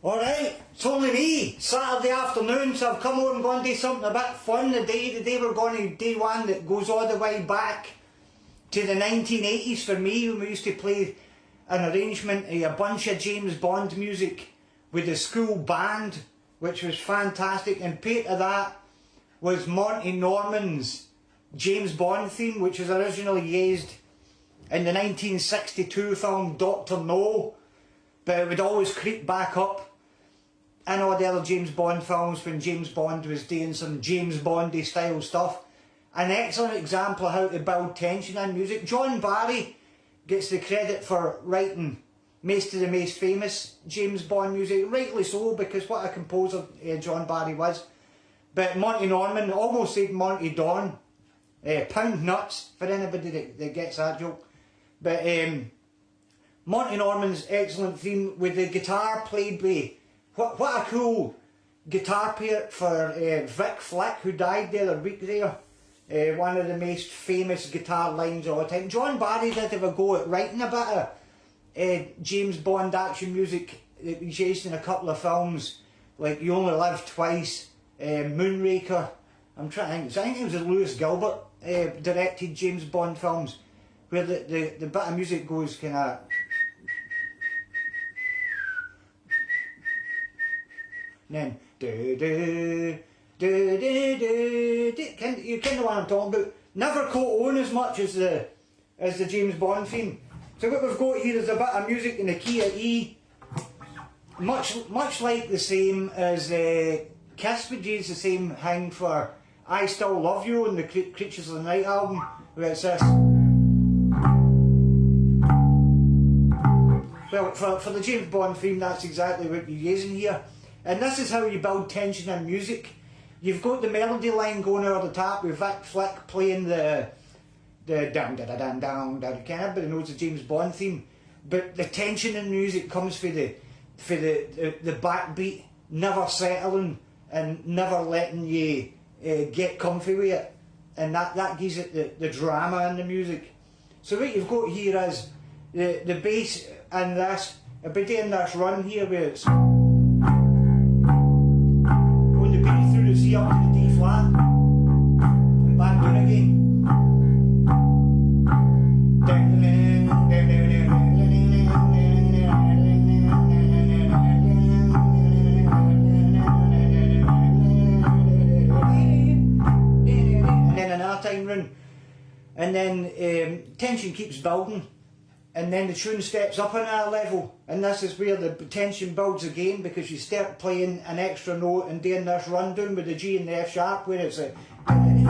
Alright, it's only me, Saturday afternoon, so I've come over and going to do something a bit fun today. Today we're going to do one that goes all the way back to the 1980s for me, when we used to play an arrangement of a bunch of James Bond music with the school band, which was fantastic, and part of that was Monty Norman's James Bond theme, which was originally used in the 1962 film Dr. No, but it would always creep back up in all the other James Bond films when James Bond was doing some James Bondy style stuff. An excellent example of how to build tension in music. John Barry gets the credit for writing most of the most famous James Bond music, rightly so, because what a composer John Barry was. But Monty Norman, almost said Monty Don, pound nuts for anybody that gets that joke. But Monty Norman's excellent theme with the guitar played by, what a cool guitar player for Vic Flick, who died the other week there. One of the most famous guitar lines of all time. John Barry did have a go at writing a bit of James Bond action music that was used in a couple of films, like You Only Live Twice, Moonraker. I'm trying to think, I think it was Lewis Gilbert directed James Bond films, where the bit of music goes kind of... And then... You kind of know what I'm talking about. Never caught on as much as the James Bond theme. So what we've got here is a bit of music in the key of E, much like the same as Kiss would use the same thing for I Still Love You on the Creatures of the Night album, where it's this. Well, for the James Bond theme, that's exactly what you're using here. And this is how you build tension in music. You've got the melody line going over the top with Vic Flick playing the down da da down down down, kind of, but it knows the James Bond theme. But the tension in music comes for the backbeat, never settling and never letting you get comfy with it, and that gives it the drama in the music. So what you've got here is the bass and this. I'll be doing this run here where it's through the C up to the D flat and back down again. And then another time run, and then tension keeps building, and then the tune steps up another level, and this is where the tension builds again, because you start playing an extra note and doing this rundown with the G and the F sharp, where it's a... And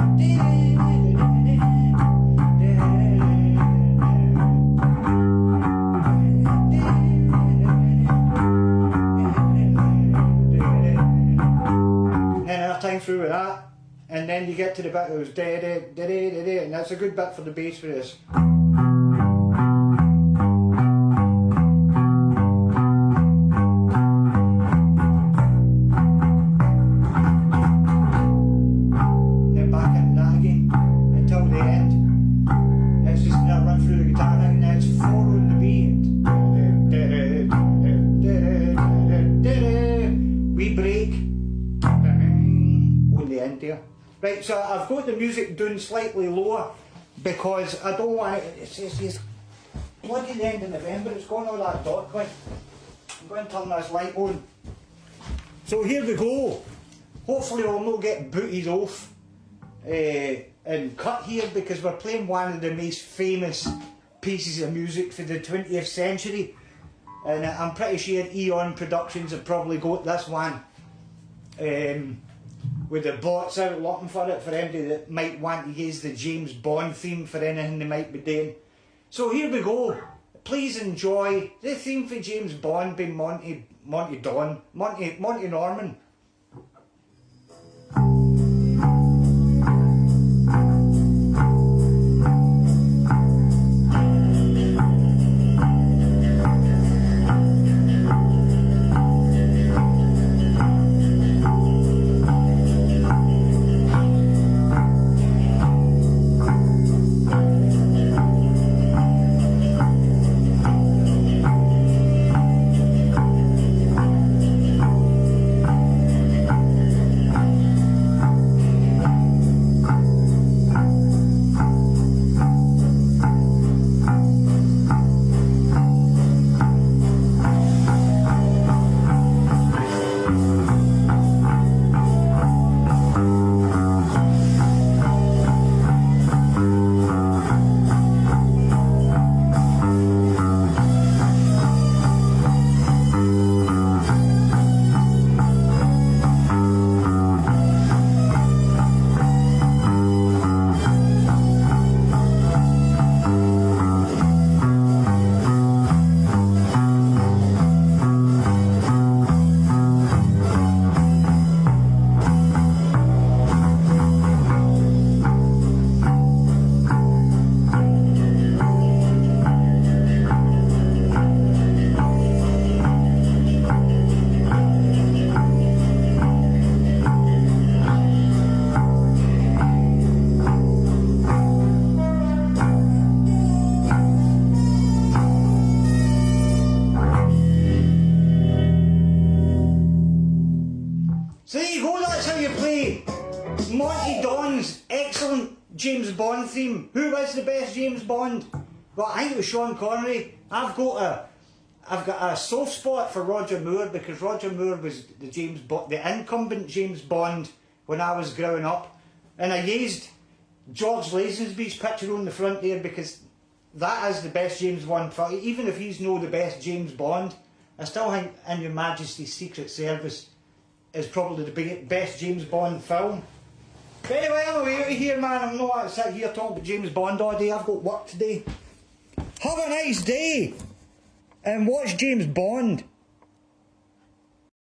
another time through with that, and then you get to the bit that goes da-da-da-da-da-da, and that's a good bit for the bass for this. Right, so I've got the music down slightly lower because I don't want it. It's bloody the end of November, it's going all that dark. I'm going to turn this light on. So here we go. Hopefully we'll not get booted off and cut here, because we're playing one of the most famous pieces of music for the 20th century. And I'm pretty sure Eon Productions have probably got this one. With the bots out looking for it, for anybody that might want to use the James Bond theme for anything they might be doing. So here we go. Please enjoy the theme for James Bond by Monty Norman. James Bond theme. Who was the best James Bond? Well, I think it was Sean Connery. I've got a soft spot for Roger Moore because Roger Moore was the incumbent James Bond when I was growing up, and I used George Lazenby's picture on the front there because that is the best James Bond. Even if he's no the best James Bond, I still think In Your Majesty's Secret Service is probably the best James Bond film. But anyway, I'm away out of here, man. I'm not sitting here talking about James Bond all day. I've got work today. Have a nice day and watch James Bond.